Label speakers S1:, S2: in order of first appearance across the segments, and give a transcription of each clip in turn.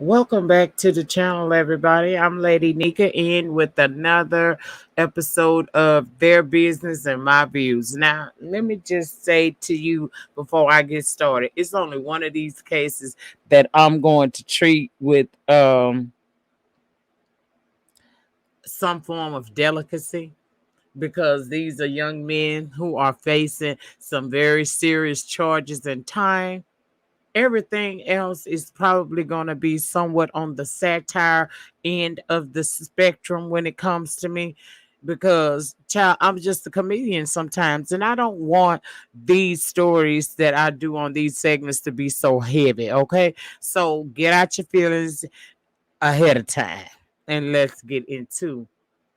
S1: Welcome back to the channel, everybody. I'm Lady Nyca in with another episode of Their Business and My Views. Now, let me just say to you before I get started, it's only one of these cases that I'm going to treat with some form of delicacy because these are young men who are facing some very serious charges and time. Everything else is probably going to be somewhat on the satire end of the spectrum when it comes to me because child, I'm just a comedian sometimes and I don't want these stories that I do on these segments to be so heavy. Okay, so get out your feelings ahead of time and let's get into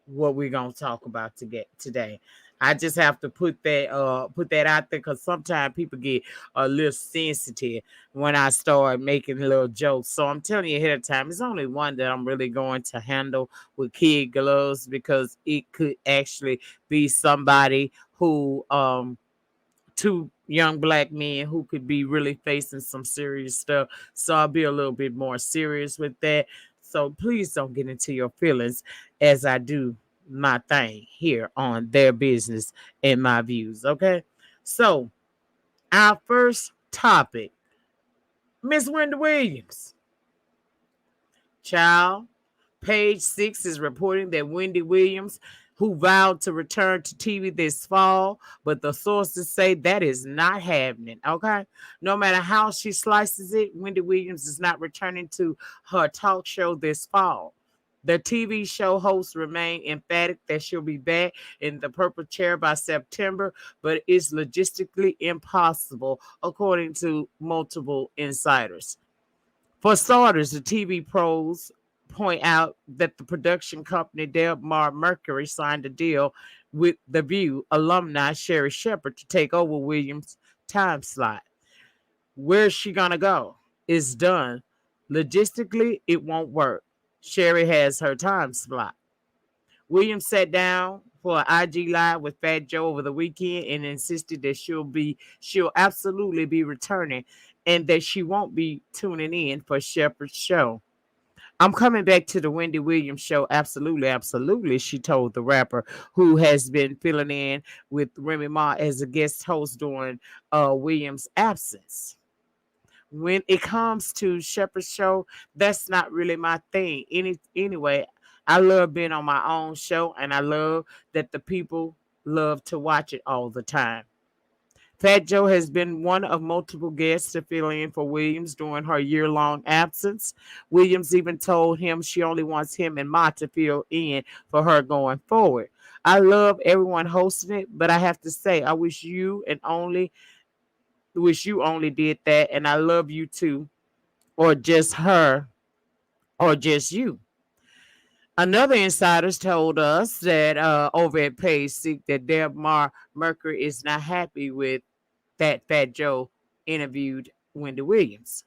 S1: what we're gonna talk about to get today. I just have to put that out there because sometimes people get a little sensitive when I start making little jokes. So I'm telling you ahead of time, it's only one that I'm really going to handle with kid gloves because it could actually be somebody who two young black men who could be really facing some serious stuff. So I'll be a little bit more serious with that. So please don't get into your feelings as I do my thing here on Their Business and My Views. Okay. So our first topic, Miss Wendy Williams. Child, page 6 is reporting that Wendy Williams, who vowed to return to TV this fall, but the sources say that is not happening. Okay. No matter how she slices it, Wendy Williams is not returning to her talk show this fall. The TV show host remained emphatic that she'll be back in the purple chair by September, but it's logistically impossible, according to multiple insiders. For starters, the TV pros point out that the production company Delmar Mercury signed a deal with The View alumni Sherry Shepard to take over Williams' time slot. Where's she gonna go? It's done. Logistically, it won't work. Sherry has her time slot. Williams sat down for an IG live with Fat Joe over the weekend and insisted that she'll absolutely be returning and that she won't be tuning in for Shepard's show. I'm coming back to the Wendy Williams show. Absolutely, absolutely, she told the rapper who has been filling in with Remy Ma as a guest host during Williams' absence. When it comes to Shepard's show, that's not really my thing. Anyway, I love being on my own show and I love that the people love to watch it all the time. Fat Joe has been one of multiple guests to fill in for Williams during her year-long absence. Williams even told him she only wants him and Ma to fill in for her going forward. I love everyone hosting it, but I have to say I wish you only did that, and I love you too, or just her, or just you. Another insider told us that over at Page Six that Delmar Mercury is not happy with that Fat Joe interviewed Wendy Williams.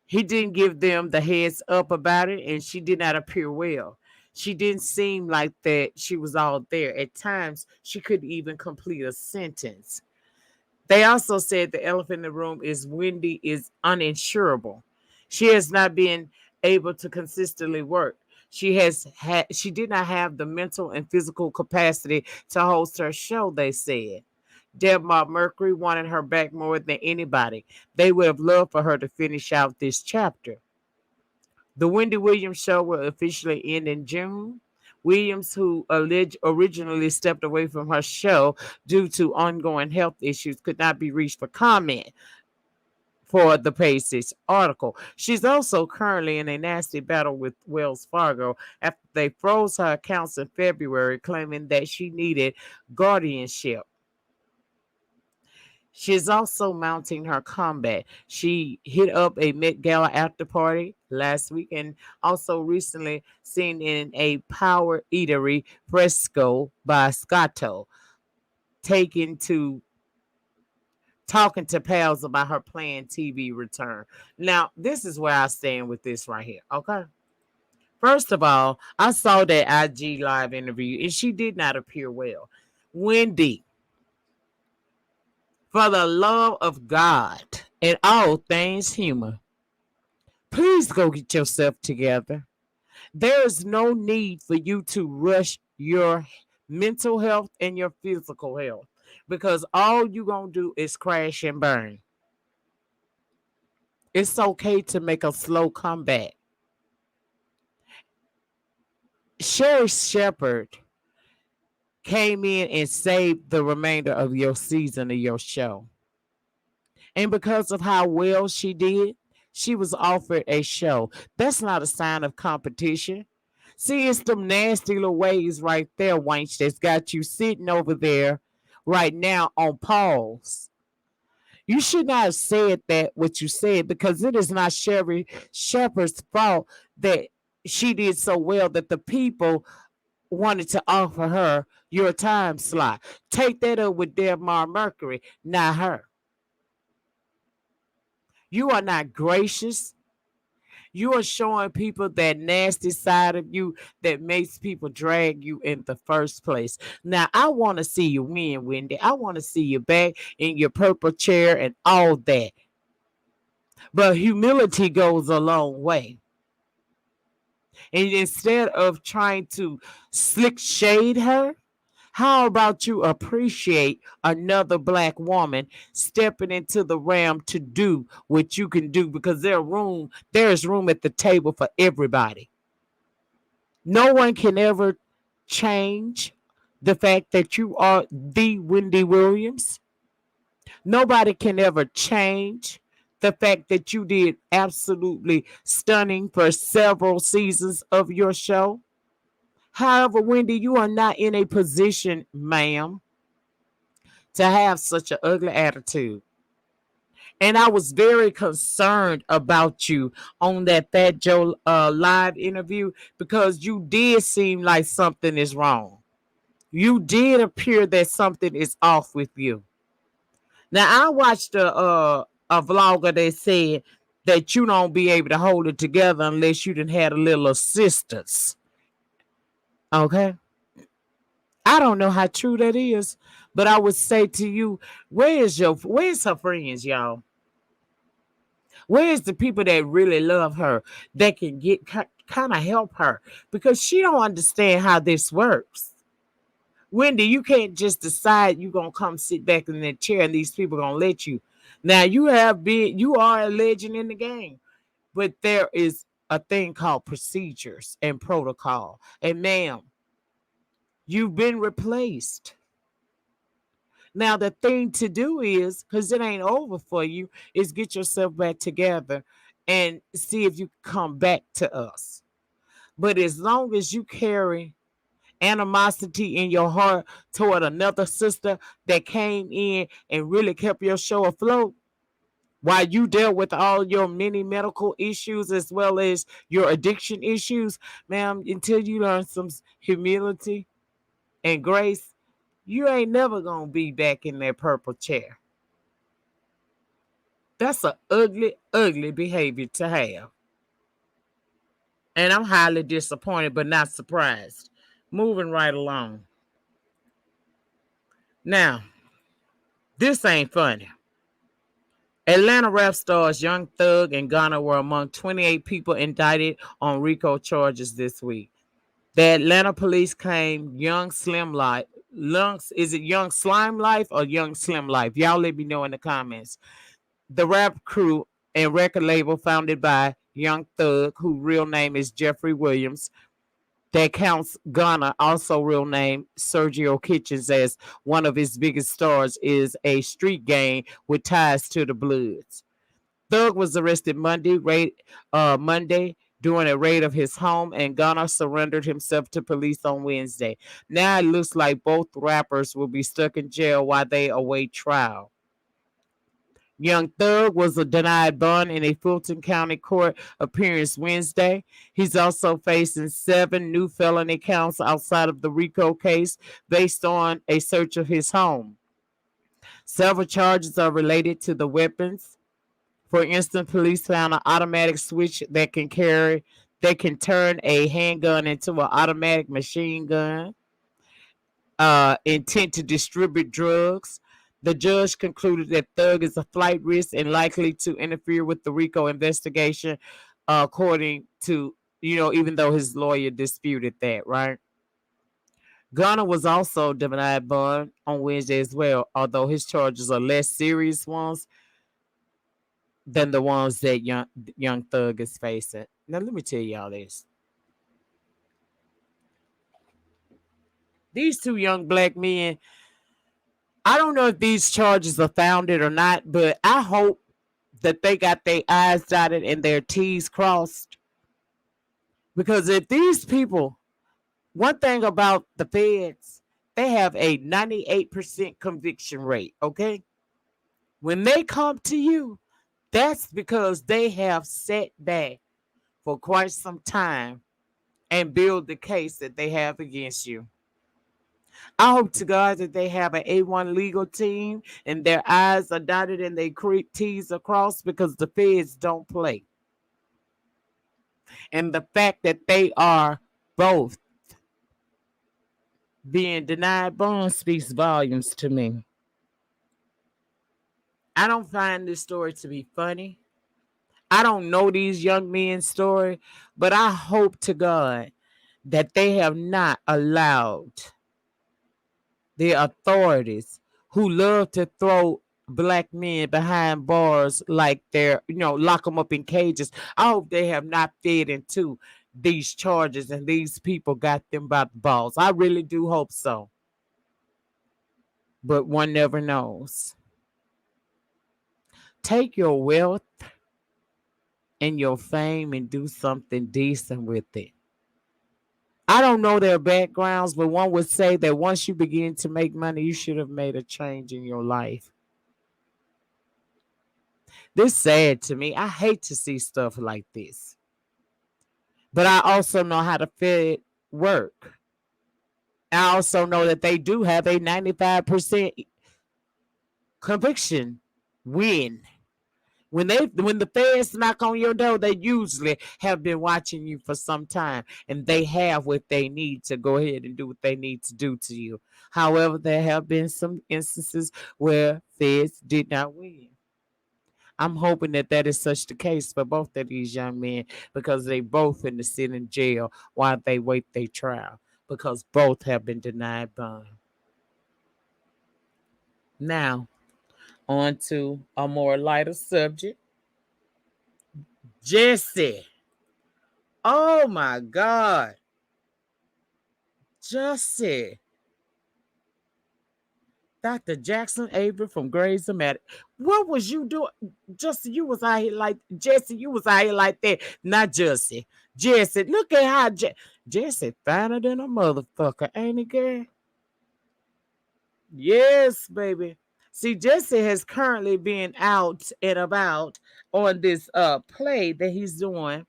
S1: He didn't give them the heads up about it, and she did not appear well. She didn't seem like that she was all there. At times, she couldn't even complete a sentence. They also said the elephant in the room is Wendy is uninsurable. She has not been able to consistently work. She did not have the mental and physical capacity to host her show, they said. Debmar Mercury wanted her back more than anybody. They would have loved for her to finish out this chapter. The Wendy Williams show will officially end in June. Williams, who originally stepped away from her show due to ongoing health issues, could not be reached for comment for the Page Six article. She's also currently in a nasty battle with Wells Fargo after they froze her accounts in February, claiming that she needed guardianship. She is also mounting her comeback. She hit up a Met Gala after party last week and also recently seen in a power eatery fresco by Scotto, taken to talking to pals about her planned TV return. Now, this is where I stand with this right here. Okay. First of all, I saw that IG live interview and she did not appear well. Wendy, for the love of God and all things human, Please go get yourself together. There is no need for you to rush your mental health and your physical health because all you're going to do is crash and burn. It's okay to make a slow comeback. Sherry Shepherd came in and saved the remainder of your season of your show. And because of how well she did, she was offered a show. That's not a sign of competition. See, it's them nasty little ways right there, Wench, that's got you sitting over there right now on pause. You should not have said that what you said because it is not Sherry Shepherd's fault that she did so well that the people wanted to offer her your time slot. Take that up with Debmar Mercury, not her. You are not gracious. You are showing people that nasty side of you that makes people drag you in the first place. Now, I want to see you win, Wendy. I want to see you back in your purple chair and all that. But humility goes a long way. And instead of trying to slick shade her, how about you appreciate another black woman stepping into the realm to do what you can do because there's room at the table for everybody. No one can ever change the fact that you are the Wendy Williams. Nobody can ever change the fact that you did absolutely stunning for several seasons of your show. However, Wendy, you are not in a position, ma'am, to have such an ugly attitude. And I was very concerned about you on that Fat Joe live interview because you did seem like something is wrong. You did appear that something is off with you. Now I watched a vlogger that said that you don't be able to hold it together unless you done had a little assistance. Okay. I don't know how true that is, but I would say to you, where's her friends, y'all? Where's the people that really love her that can get kind of help her? Because she don't understand how this works. Wendy, you can't just decide you're gonna come sit back in that chair and these people gonna let you. Now you are a legend in the game, but there is a thing called procedures and protocol. And ma'am, you've been replaced. Now the thing to do is, because it ain't over for you, is get yourself back together and see if you come back to us. But as long as you carry animosity in your heart toward another sister that came in and really kept your show afloat while you dealt with all your many medical issues as well as your addiction issues, ma'am, until you learn some humility and grace, you ain't never gonna be back in that purple chair. That's an ugly, ugly behavior to have. And I'm highly disappointed, but not surprised. Moving right along. Now, this ain't funny. Atlanta rap stars Young Thug and Gunna were among 28 people indicted on RICO charges this week. The Atlanta police claim Young Slim Life. Is it Young Slime Life or Young Slim Life? Y'all let me know in the comments. The rap crew and record label founded by Young Thug, whose real name is Jeffrey Williams, that counts Gunna, also real name Sergio Kitchens, as one of his biggest stars, is a street gang with ties to the Bloods. Thug was arrested Monday during a raid of his home, and Gunna surrendered himself to police on Wednesday. Now it looks like both rappers will be stuck in jail while they await trial. Young Thug was denied bond in a Fulton County court appearance Wednesday. He's also facing 7 new felony counts outside of the RICO case based on a search of his home. Several charges are related to the weapons. For instance, police found an automatic switch that can turn a handgun into an automatic machine gun. Intent to distribute drugs. The judge concluded that Thug is a flight risk and likely to interfere with the RICO investigation. according to, even though his lawyer disputed that, right? Gunna was also denied bond on Wednesday as well, although his charges are less serious ones than the ones that young Thug is facing. Now let me tell y'all this. These two young black men, I don't know if these charges are founded or not, but I hope that they got their I's dotted and their T's crossed. Because if these people, one thing about the feds, they have a 98% conviction rate, okay? When they come to you, that's because they have sat back for quite some time and build the case that they have against you. I hope to God that they have an A1 legal team and their I's are dotted and their T's are crossed, because the feds don't play. And the fact that they are both being denied bond speaks volumes to me. I don't find this story to be funny. I don't know these young men's story, but I hope to God that they have not allowed the authorities, who love to throw black men behind bars like they're, lock them up in cages. I hope they have not fed into these charges and these people got them by the balls. I really do hope so. But one never knows. Take your wealth and your fame and do something decent with it. I don't know their backgrounds, but one would say that once you begin to make money, you should have made a change in your life. This sad to me. I hate to see stuff like this. But I also know how the Fed work. I also know that they do have a 95% conviction win. When the feds knock on your door, they usually have been watching you for some time, and they have what they need to go ahead and do what they need to do to you. However, there have been some instances where feds did not win. I'm hoping that that is such the case for both of these young men, because they both in the sit in jail while they wait their trial, because both have been denied bond. Now, on to a more lighter subject. Jesse. Oh my God. Jesse. Dr. Jackson Avery from Grey's Anatomy. What was you doing? Jesse, you was out here like Jesse, you was out here like that. Not Jesse. Jesse, look at how Jesse finer than a motherfucker, ain't he, girl? Yes, baby. See, Jesse has currently been out and about on this play that he's doing.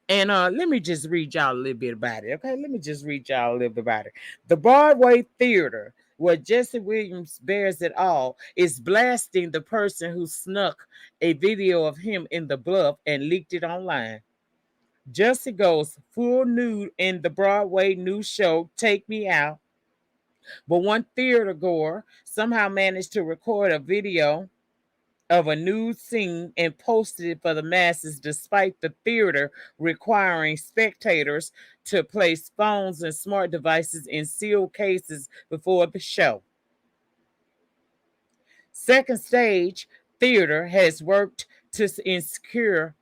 S1: And let me just read y'all a little bit about it. Okay, let me just read y'all a little bit about it. The Broadway Theater, where Jesse Williams bears it all, is blasting the person who snuck a video of him in the bluff and leaked it online. Jesse goes full nude in the Broadway new show Take Me Out, but one theater goer somehow managed to record a video of a nude scene and posted it for the masses, despite the theater requiring spectators to place phones and smart devices in sealed cases before the show. Second Stage Theater has worked to ensure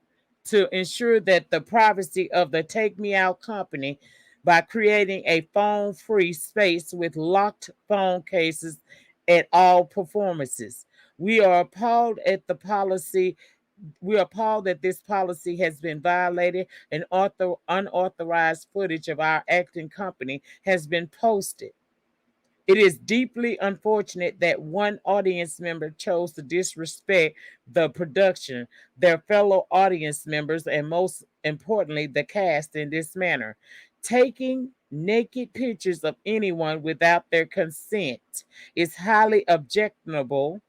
S1: that the privacy of the Take Me Out company by creating a phone-free space with locked phone cases at all performances. We are appalled at the policy. We are appalled that this policy has been violated and unauthorized footage of our acting company has been posted. It is deeply unfortunate that one audience member chose to disrespect the production, their fellow audience members, and most importantly, the cast in this manner. Taking naked pictures of anyone without their consent is highly objectionable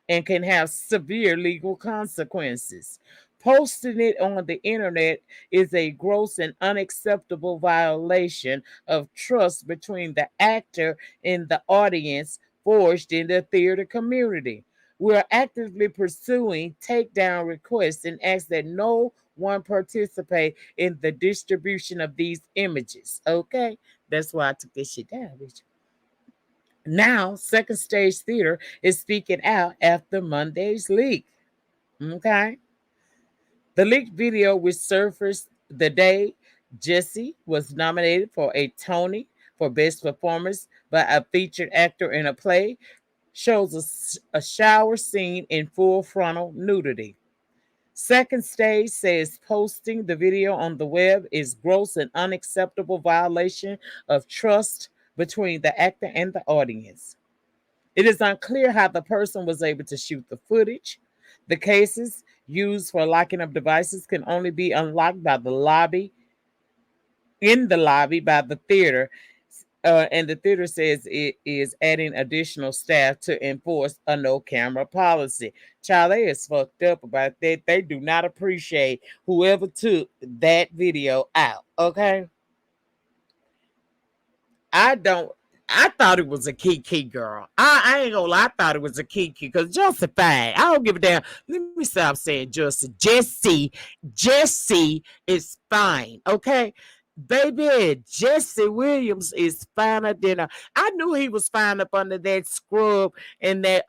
S1: and can have severe legal consequences. Posting it on the internet is a gross and unacceptable violation of trust between the actor and the audience forged in the theater community. We are actively pursuing takedown requests and ask that no one participate in the distribution of these images. Okay, that's why I took this shit down, bitch. Now, Second Stage Theater is speaking out after Monday's leak. Okay, the leaked video, which surfaced the day Jesse was nominated for a Tony for Best Performance by a featured actor in a play, shows a shower scene in full frontal nudity. Second Stage says posting the video on the web is gross and unacceptable violation of trust between the actor and the audience. It is unclear how the person was able to shoot the footage. The cases used for locking up devices can only be unlocked by the lobby, in the lobby by the theater. And the theater says it is adding additional staff to enforce a no camera policy. Child, they is fucked up about that. They do not appreciate whoever took that video out. Okay. I don't. I thought it was a Kiki girl. I ain't gonna lie. I thought it was a Kiki because Josephine. I don't give a damn. Let me stop saying Joseph. Jesse is fine. Okay. Baby, Jesse Williams is finer than a. I knew he was fine up under that scrub and that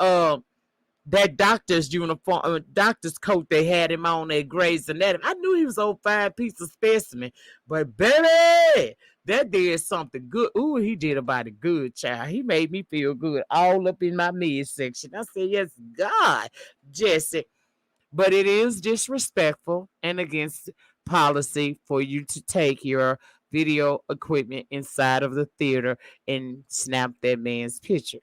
S1: doctor's uniform, doctor's coat they had him on at Grey's Anatomy. I knew he was old fine piece of specimen, but baby, that did something good. Ooh, he did about it good, child. He made me feel good all up in my midsection. I said, yes, God, Jesse. But it is disrespectful and against policy for you to take your video equipment inside of the theater and snap that man's picture.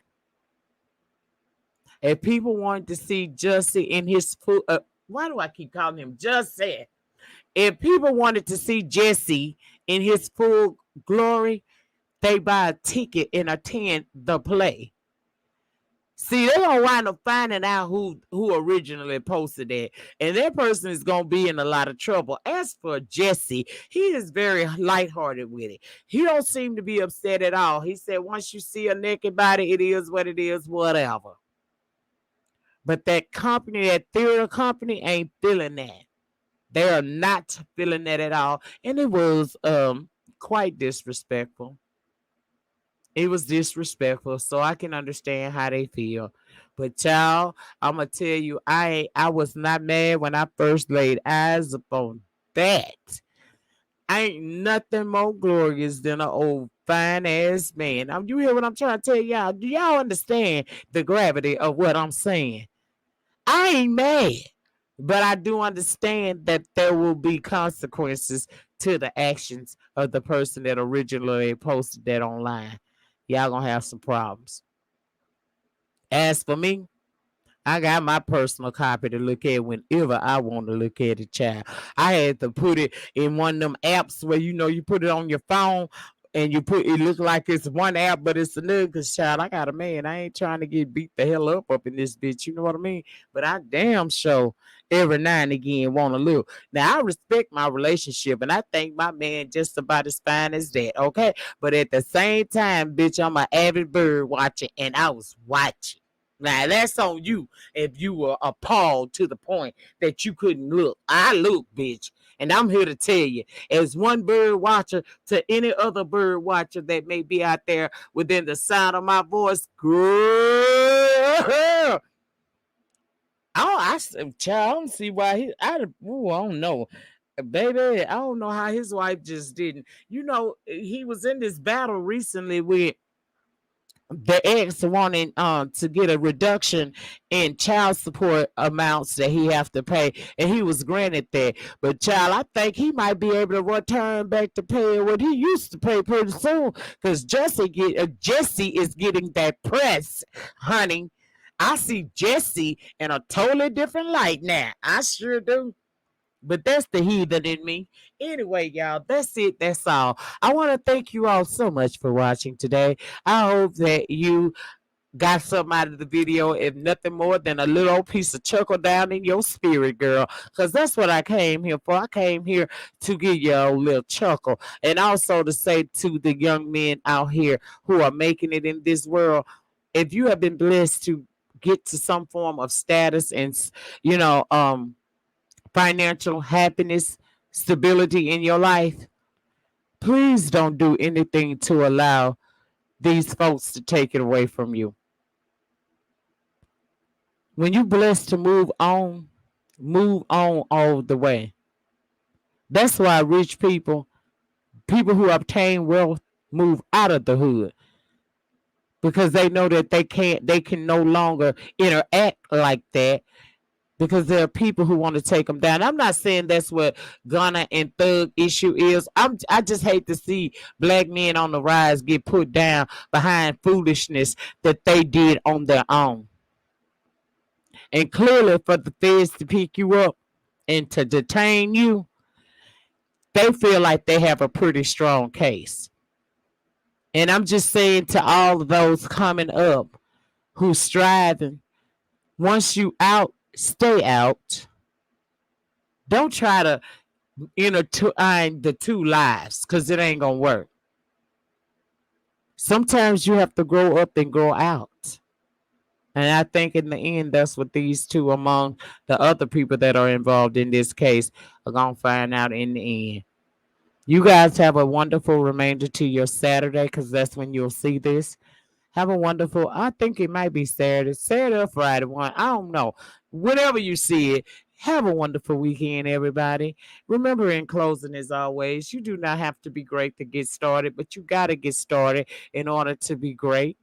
S1: If people wanted to see Jussie in his full, why do I keep calling him Jussie? If people wanted to see Jesse in his full glory, they buy a ticket and attend the play. See, they gonna wind up finding out who originally posted that, and that person is gonna be in a lot of trouble. As for Jesse, he is very lighthearted with it. He don't seem to be upset at all. He said, "Once you see a naked body, it is what it is, whatever." But that company, that theater company, ain't feeling that. They are not feeling that at all, and it was quite disrespectful. It was disrespectful, so I can understand how they feel. But child, I'm gonna tell you, I was not mad when I first laid eyes upon that. Ain't nothing more glorious than an old fine ass man. Now, you hear what I'm trying to tell y'all? Do y'all understand the gravity of what I'm saying? I ain't mad, but I do understand that there will be consequences to the actions of the person that originally posted that online. Y'all gonna have some problems. As for me, I got my personal copy to look at whenever I want to look at it, child. I had to put it in one of them apps where you put it on your phone and you put it look like it's one app, but it's another. Cause child, I got a man. I ain't trying to get beat the hell up in this bitch. You know what I mean? But I damn sure every now and again want to look. Now I respect my relationship, and I think my man just about as fine as that. Okay, but at the same time, bitch, I'm an avid bird watcher, and I was watching. Now that's on you if you were appalled to the point that you couldn't look. I look, bitch. And I'm here to tell you, as one bird watcher to any other bird watcher that may be out there within the sound of my voice, girl. Child, I don't see why I don't know. Baby, I don't know how his wife just didn't. He was in this battle recently with the ex wanting to get a reduction in child support amounts that he have to pay, and he was granted that. But child, I think he might be able to return back to paying what he used to pay pretty soon, because Jesse is getting that press, honey. I see Jesse in a totally different light now. I sure do. But that's the heathen in me. Anyway, y'all, that's it. That's all. I want to thank you all so much for watching today. I hope that you got something out of the video, if nothing more than a little piece of chuckle down in your spirit, girl. Because that's what I came here for. I came here to give you a little chuckle. And also to say to the young men out here who are making it in this world, if you have been blessed to get to some form of status and, you know, financial happiness, stability in your life, please don't do anything to allow these folks to take it away from you. When you're blessed to move on all the way. That's why rich people, people who obtain wealth, move out of the hood because they know that they can no longer interact like that because there are people who want to take them down. I'm not saying that's what Gunna and Thug issue is. I just hate to see black men on the rise get put down behind foolishness that they did on their own. And clearly for the feds to pick you up and to detain you, they feel like they have a pretty strong case. And I'm just saying to all of those coming up who's striving, once you out, stay out. Don't try to intertwine the two lives because it ain't gonna work. Sometimes you have to grow up and grow out. And I think in the end, that's what these two, among the other people that are involved in this case, are gonna find out in the end. You guys have a wonderful remainder to your Saturday because that's when you'll see this. Have a wonderful, I think it might be Saturday or Friday one. I don't know. Whenever you see it, have a wonderful weekend, everybody. Remember, in closing, as always, you do not have to be great to get started, but you got to get started in order to be great.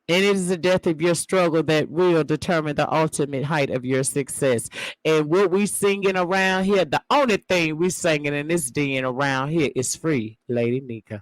S1: And it is the depth of your struggle that will determine the ultimate height of your success. And what we singing around here, the only thing we singing in this den around here is free, Lady Nyca.